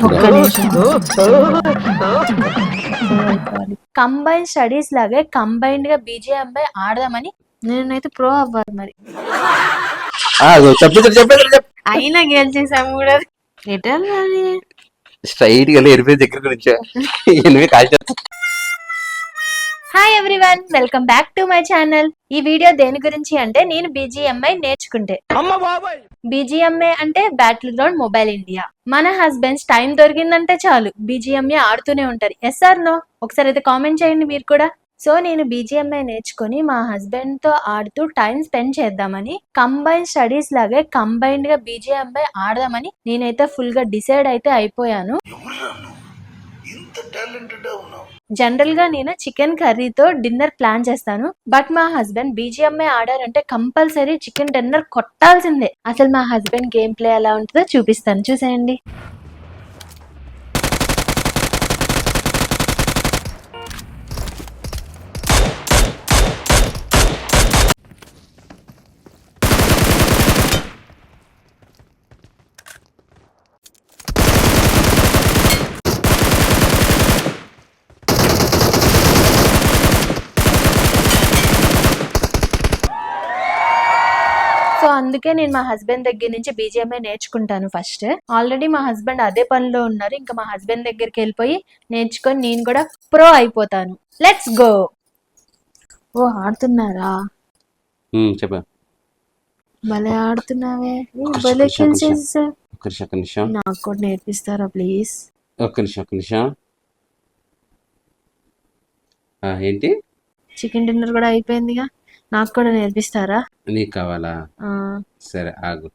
ఒక్క నిమిషం. Combine studies లాగే కంబైన్డ్ గా బీజేఎంఐ ఆడదామని నేనైతే ప్రో అవ్వాలి మరి. అయినా గెలిచేసాము కూడా. ఎటల్ మరి స్ట్రైట్ గా ఎనిమిది దగ్గర నుంచి ఎనిమిది కాల్ చేస్తా. Hi everyone, welcome back to my channel. ఈ వీడియో దేని గురించి అంటే నేను బీజీఎంఐ నేర్చుకుంటే. బీజీఎంఐ అంటే బ్యాటిల్ గ్రౌండ్ మొబైల్ ఇండియా. మన హస్బెండ్స్ టైం దొరికిందంటే చాలు బీజీఎంఐ ఆడుతూనే ఉంటారు. Yes or no? ఒకసారి అయితే కామెంట్ చేయండి మీరు కూడా. సో నేను బీజీఎంఐ నేర్చుకుని మా హస్బెండ్ తో ఆడుతూ టైం స్పెండ్ చేద్దామని, కంబైన్ స్టడీస్ లాగే కంబైన్డ్ గా బీజీఎంఐ ఆడదామని నేనైతే ఫుల్ గా డిసైడ్ అయితే అయిపోయాను. జనరల్ గా నేను చికెన్ కర్రీతో డిన్నర్ ప్లాన్ చేస్తాను. బట్ మా హస్బెండ్ బీజీఎంఐ ఆడారంటే కంపల్సరీ చికెన్ డిన్నర్ కొట్టాల్సిందే. అసలు మా హస్బెండ్ గేమ్ ప్లే ఎలా ఉంటుందో చూపిస్తాను, చూసేయండి. సో అందుకే నేను మా హస్బెండ్ దగ్గర నుంచి బీజీఎంఐ నేర్చుకుంటాను ఫస్ట్. ఆల్రెడీ మా హస్బెండ్ అదే పనిలో ఉన్నారు. ఇంకా మా హస్బెండ్ దగ్గరికి వెళ్ళిపోయి నేర్చుకొని నేను కూడా ప్రో అయిపోతాను. Let's go. ఓ ఆడుతున్నారా? చెప్పా భలే ఆడుతున్నావే, భలే కిల్స్. నాకు కూడా నేర్పిస్తారా ప్లీజ్? ఒక్క నిమిషం. ఏంటి? చికెన్ డిన్నర్ కూడా అయిపోయిందిగా, నాకు కూడా నేర్పిస్తారా? నీకు కావాలా? సరే ఆగు.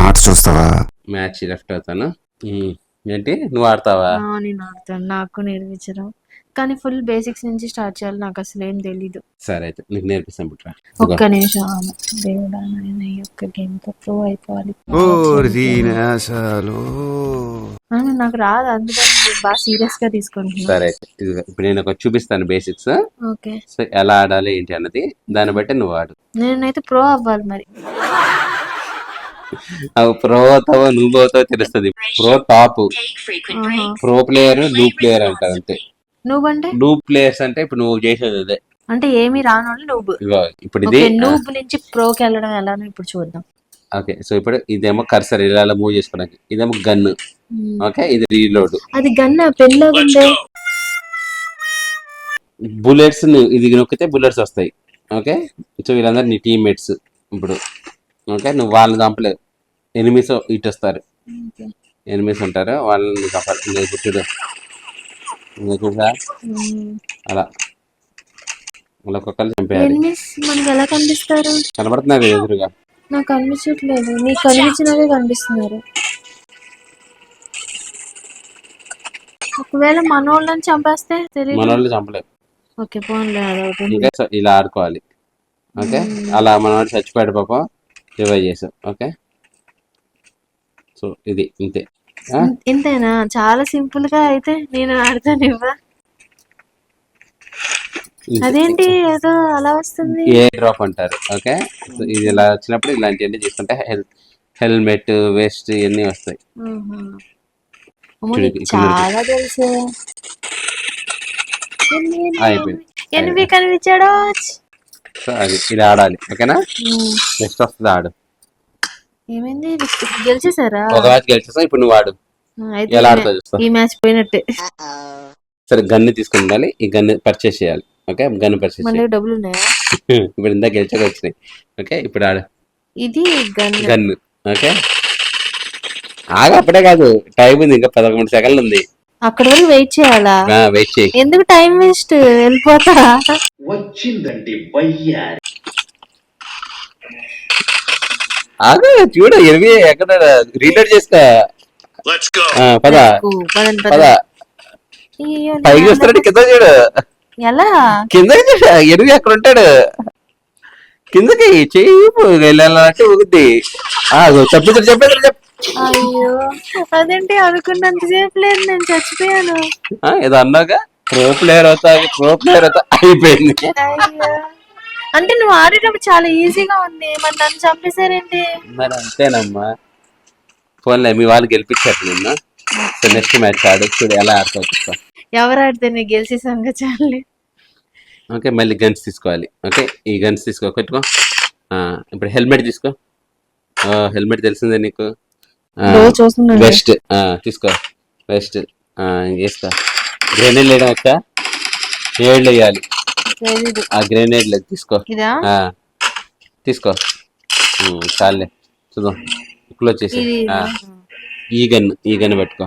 ఆర్ట్స్ చూస్తావా? మ్యాచ్ లెఫ్ట్ అవుతాను. ఏంటి నువ్వు ఆడతావా? నేను ఆడతాను, నాకు నేర్పించరా? కానీ ఫుల్ బేసిక్స్ నుంచి స్టార్ట్ చేయాలి, నాకు అసలు ఏం తెలీదు. సరే అయితే నీకు నేర్పిస్తాను పుట్రా. ఒక్క నిమిషం. దేవుడా, ఈ ఒక్క గేమ్ తో ప్రో అయిపోవాలి. నాకు రాదు, అందుకని బాగా సీరియస్ గా తీసుకుంటున్నాను. సరే అయితే ఇప్పుడు నేను ఒక చూపిస్తాను బేసిక్స్. ఓకే. సో ఎలా ఆడాలి ఏంటి అన్నది దాన్ని బట్టి నువ్వు ఆడు. నేనైతే ప్రో అవ్వాలి మరి. ప్రో అవుతావో నువ్వు అవుతావో తెలుస్తుంది. Pro top, pro player, loop player అంటారు అంతే. నువ్వంటే లూప్ ప్లేయర్స్ అంటే ఇప్పుడు నువ్వు చేసేది అదే. అంటే ఏమి రాను నువ్వు. ఇప్పుడు ఇది నూబ్ నుంచి ప్రోకి వెళ్ళడం ఎలానో ఇప్పుడు చూద్దాం. ఓకే. సో ఇప్పుడు ఇదేమో కర్సర్ ఇలా మూవ్ చేసుకోవడానికి, ఇదేమో గన్. ఓకే, ఇది రీలోడ్. అది గన్ పెన్ ఉండే బుల్లెట్స్. ఇది నొక్కితే బుల్లెట్స్ వస్తాయి. ఓకే. సో వీళ్ళందరూ నీ టీమ్మేట్స్. ఇప్పుడు ఓకే, నువ్వు వాళ్ళని చంపలేవు. ఎనిమిస్ ఇటు వస్తారు, ఎనిమిస్ ఉంటారు, వాళ్ళని చంపాలి. చూడు అలా అలా ఒక్కొక్కరు చంపేయాలి. మనకి ఎలా కనిపిస్తారు? కనబడుతున్నారు ఎదురుగా. నాకు కనిపించట్లేదు, నీకు కనిపించినవే కనిపిస్తున్నారు. ఒకవేళ మనోళ్ళని చంపేస్తే తెలియదు. మనోళ్ళు చంపలేవు. ఓకే, పోన్లే. ఇలా ఆడుకోవాలి. ఓకే, అలా మనోడు చచ్చిపోయాడు పాపం, రివైవ్ చేసాం. ఓకే, సో ఇది ఇంతే. ఇంతేనా? చాలా సింపుల్ గా అయితే నేను ఆడతాను. ఇవ్వ అదేంటి ఏదో అలా వస్తుంది? ఏ డ్రాప్ అంటారు. ఓకే, సో ఇది ఇలా వచ్చినప్పుడు ఇలాంటివన్నీ తీసుకుంటే హెల్మెట్, వేస్ట్ ఇవన్నీ వస్తాయి. చాలా తెలుసు. ఎనిమిది అయిపోయింది. కనిపించాడు. సో అది ఇలా ఆడాలి. ఓకేనా? నెక్స్ట్ వస్తుంది ఆడు. ఏమైంది? గెలిచేసారా? ఒక మ్యాచ్ గెలిచేసా. ఇప్పుడు నువ్వు ఆడు. ఎలా ఆడుతావు చూస్తా. ఈ మ్యాచ్ పోయినట్టే. సరే, గన్ను తీసుకుని ఉండాలి. ఈ గన్ను పర్చేస్ చేయాలి. ఓకే, గన్ను పర్చేస్ చేయాలి. డబ్బులు ఉన్నాయా? ఇప్పుడు ఇందాక గెలిచాక వచ్చినాయి. ఓకే, ఇప్పుడు ఆడు. ఇది గన్ను. ఓకే, ఆగా. అప్పుడే కాదు, టైం ఉంది, ఇంకా 11 సెకండ్లు ఉంది. అక్కడ వరకు వెయిట్ చేయాలా? వెయిట్ చేయి. ఎందుకు టైం వేస్ట్? వెళ్ళిపోతా. వచ్చిందండి బయ్యా. ఆగా, చూడు 8 ఎక్కడ రీలోడ్ చేసుకో. పద పద. పైకి వస్తాడు, కింద చూడు. ఎలా? కిందకి చూడు, 8 అక్కడ ఉంటాడు. కిందకి చెయ్యి వెళ్ళాలంటే ఊగుద్ది. చెప్పేది. అయ్యో, అదేంటి అనుకున్నంతసేపు లేదు, నేను చచ్చిపోయాను. ఏదో అన్నాగా ప్రో ప్లేయర్ అవుతా అయిపోయింది. అయ్యో, అంటే నువ్వు ఆడేటప్పుడు చాలా ఈజీగా ఉంది, మరి నన్ను చంపేశారేంటి? మరి అంతేనమ్మా. ఫోన్లే, మీ వాళ్ళు గెలిపించారు నిన్న. సో నెక్స్ట్ మ్యాచ్ ఆడు, చూడు ఎలా ఆడుతావు చూస్తా. ఎవరు ఆడితే నీకు గెలిచి సంగతి చాలే. ఓకే, మళ్ళీ గన్స్ తీసుకోవాలి. ఓకే, ఈ గన్స్ తీసుకో, పెట్టుకో. ఇప్పుడు హెల్మెట్ తీసుకో. హెల్మెట్ తెలిసిందే నీకు. చూస్తున్నాను. వెస్ట్ తీసుకో, వెస్ట్ వేసుకో. గ్రెనేడ్ వేయడం వచ్చా? గ్రెనేడ్ వేయాలి. ఆ గ్రెనేడ్ లేదు, తీసుకో. ఇదా తీసుకో, చాలే. చూద్దాం ఇప్పుడు వచ్చేసి ఈ గన్ పెట్టుకో.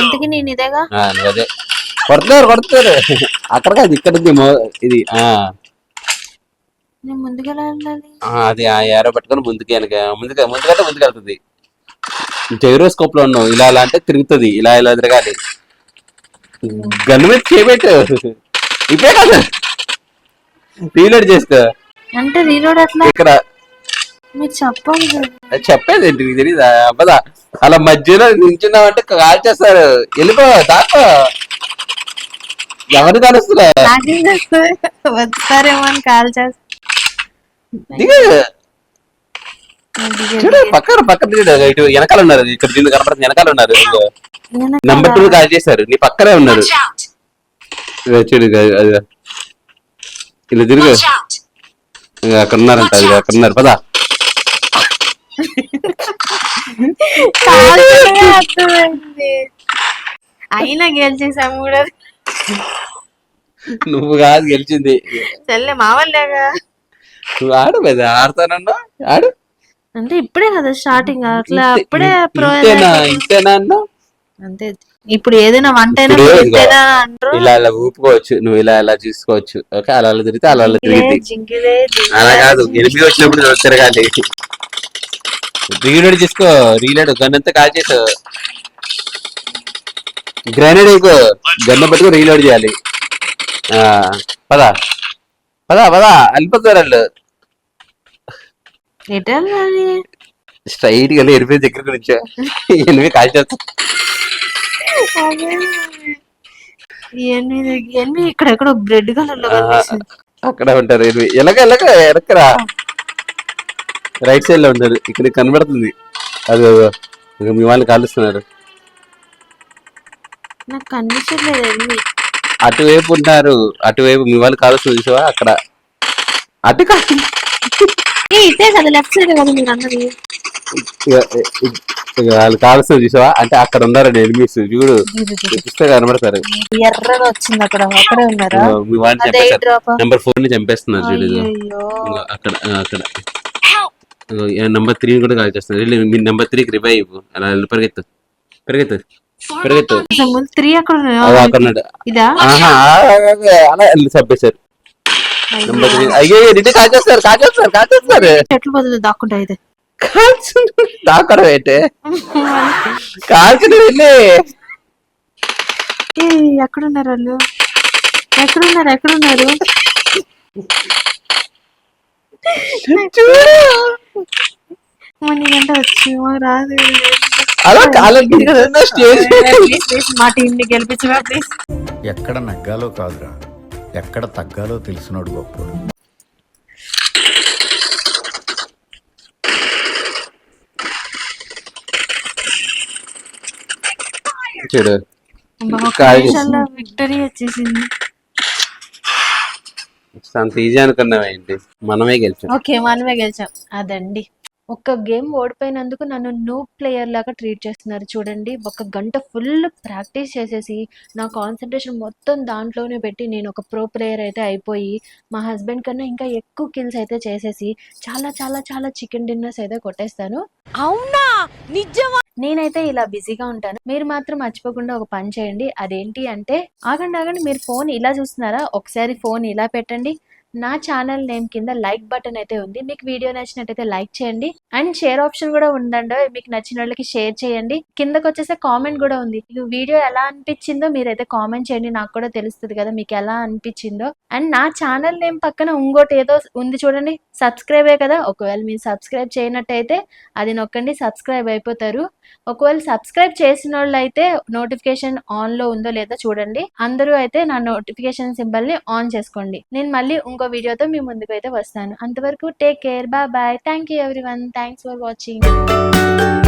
ఇంతకి నేను ఇదేగా. నువ్వు అదే కొడతారు అక్కడ కాదు, ఇక్కడ ఉంది ఇది. నేను ముందుకెళ్ళి అది ఆ ఏరో పెట్టుకొని ముందుకెళ్తుంది. జైరోస్కోప్ లో ఉన్నావు, ఇలా ఇలా అంటే తిరుగుతుంది, ఇలా ఇలా తిరగాలి. గన్ను మీద చేయబెట్టు, ఇప్పుడే కదా రీలోడ్ చేసుకో. అంటే రీలోడ్ అట్లా ఇక్కడ మీరు చెప్పాలి కదా. చెప్పేది ఏంటి నీకు తెలీదా? అబ్బదా అలా మధ్యలో నిల్చున్నావంటే కాల్ చేస్తారు. వెళ్ళిపో, దాకా ఎవరు కలుస్తున్నా వస్తారేమో అని కాల్ చేస్తా. చూడు పక్కన ఇటు వెనకాల ఉన్నారు. ఇక్కడ దీన్ని కనపడుతుంది, వెనకాల ఉన్నారు. నెంబర్ 2 కాల్ చేశారు, నీ పక్కనే ఉన్నారు. చూడు ఇలా తిరుగు, అక్కడ ఉన్నారంట, అక్కడ ఉన్నారు. పదా అయినా గెలిచేసాము కూడా. నువ్వు కాదు గెలిచింది, చెల్లె మా వాళ్ళేగా. నువ్వు ఆడు మీద ఆడతానన్నా ఆడు. అంటే ఇప్పుడే కదా స్టార్టింగ్, అట్లా అప్పుడే ప్రో ఇంతేనా అన్నా. అంతే. ఇప్పుడు ఏదైనా వంట అంటారు, ఇలా ఇలా ఊపుకోవచ్చు, నువ్వు ఇలా ఇలా చూసుకోవచ్చు. ఓకే, అలా అలా తిరిగితే అలా అలా తిరిగింది. అలా కాదు, ఎనిమిది వచ్చినప్పుడు తిరగాలి. రీలోడ్ చేసుకో, రీలోడ్ గన్ అంతా కాల్ చేసు. గ్రెనేడ్ వేసుకో, గన్న పెట్టుకో, రీలోడ్ చేయాలి. పదా పదా పదా వెళ్ళిపోతారు వాళ్ళు. స్ట్రైట్ గా ఎనిమిది దగ్గర గురించి ఎనిమిది కాల్ చేస్తా. ఇక్కడ ఎక్కడ బ్రెడ్ కలర్ లో అక్కడ ఉంటారు ఎనిమిది. ఎనకరా రైట్ సైడ్ లో ఉంటారు. ఇక్కడ కనబడుతుంది, అది మీ వాళ్ళు కాలుస్తున్నారు. నాకు కనిపించట్లేదు. అటువైపు ఉంటారు, అటువైపు మీ వాళ్ళు కాలుస్తుంది చూసావా, అక్కడ అటు ఇదే కదా లెఫ్ట్ సైడ్ కదా మీరు అన్నది. వాళ్ళు కాలుస్తుంది చూసావా, అంటే అక్కడ ఉన్నారు ఎనిమిస్. చూడు చూస్తే కనబడతారు. ఎర్రగా వచ్చింది అక్కడ, అక్కడే ఉన్నారా? మీ వాళ్ళు చంపేస్తారు, నెంబర్ 4 ని చంపేస్తున్నారు. చూడు అక్కడ అక్కడ నెంబర్ 3 కూడా కాల్ చేస్తున్నారు. మీ నెంబర్ 3కి రివైవ్. అలా పరిగెత్తు పరిగెత్తు పరిగెత్తు. 3 అక్కడ అలా చంపేశారు. నెంబర్ 3 అయ్యో నిన్ను కాల్ చేస్తారు, కాల్ చేస్తారు, కాల్ చేస్తారు. చెట్లు బదులు దాక్కుంటా అయితే దాక్కడం ఏంటే, కాల్చిన వెళ్ళి. ఎక్కడున్నారు వాళ్ళు? ఎక్కడున్నారు? మనకంటే వచ్చి మాకు రాదు. మా టీం ని గెలిపించవా ప్లీజ్. ఎక్కడ నగ్గాలో కాదురా, ఎక్కడ తగ్గాలో తెలిసినోడు గొప్పోడు. చూడు విక్టరీ వచ్చేసింది. అంత ఈజీ అనుకున్నావా ఏంటి? మనమే గెలిచాం. ఓకే, మనమే గెలిచాం. అదండి, ఒక్క గేమ్ ఓడిపోయినందుకు నన్ను నూబ్ ప్లేయర్ లాగా ట్రీట్ చేస్తున్నారు. చూడండి, 1 గంట ఫుల్ ప్రాక్టీస్ చేసేసి నా కాన్సన్ట్రేషన్ మొత్తం దాంట్లోనే పెట్టి నేను ఒక ప్రో ప్లేయర్ అయితే అయిపోయి, మా హస్బెండ్ కన్నా ఇంకా ఎక్కువ కిల్స్ అయితే చేసేసి చాలా చాలా చాలా చికెన్ డిన్నర్స్ అయితే కొట్టేస్తాను. అవునా, నిజమా? నేనైతే ఇలా బిజీగా ఉంటాను. మీరు మాత్రం మర్చిపోకుండా ఒక పని చేయండి. అదేంటి అంటే, ఆగండి, మీరు ఫోన్ ఇలా చూస్తున్నారా? ఒకసారి ఫోన్ ఇలా పెట్టండి. నా ఛానల్ నేమ్ కింద లైక్ బటన్ అయితే ఉంది. మీకు వీడియో నచ్చినట్టయితే లైక్ చేయండి, అండ్ షేర్ ఆప్షన్ కూడా ఉందండి. మీకు నచ్చిన వాళ్ళకి షేర్ చేయండి. కిందకి వచ్చేసే కామెంట్ కూడా ఉంది. మీకు వీడియో ఎలా అనిపించిందో మీరైతే కామెంట్ చేయండి, నాకు కూడా తెలుస్తుంది కదా మీకు ఎలా అనిపించిందో. అండ్ నా ఛానల్ నేమ్ పక్కన ఇంకోటి ఏదో ఉంది చూడండి, సబ్స్క్రైబే కదా. ఒకవేళ మీరు సబ్స్క్రైబ్ చేయనట్టయితే అది నొక్కండి, సబ్స్క్రైబ్ అయిపోతారు. ఒకవేళ సబ్స్క్రైబ్ చేసిన వాళ్ళు అయితే నోటిఫికేషన్ ఆన్ లో ఉందో లేదో చూడండి. అందరూ అయితే నా నోటిఫికేషన్ సింబల్ ని ఆన్ చేసుకోండి. నేను మళ్ళీ ఇంకో వీడియోతో మీ ముందుకు అయితే వస్తాను. అంతవరకు take care, bye. Thank you everyone, thanks for watching.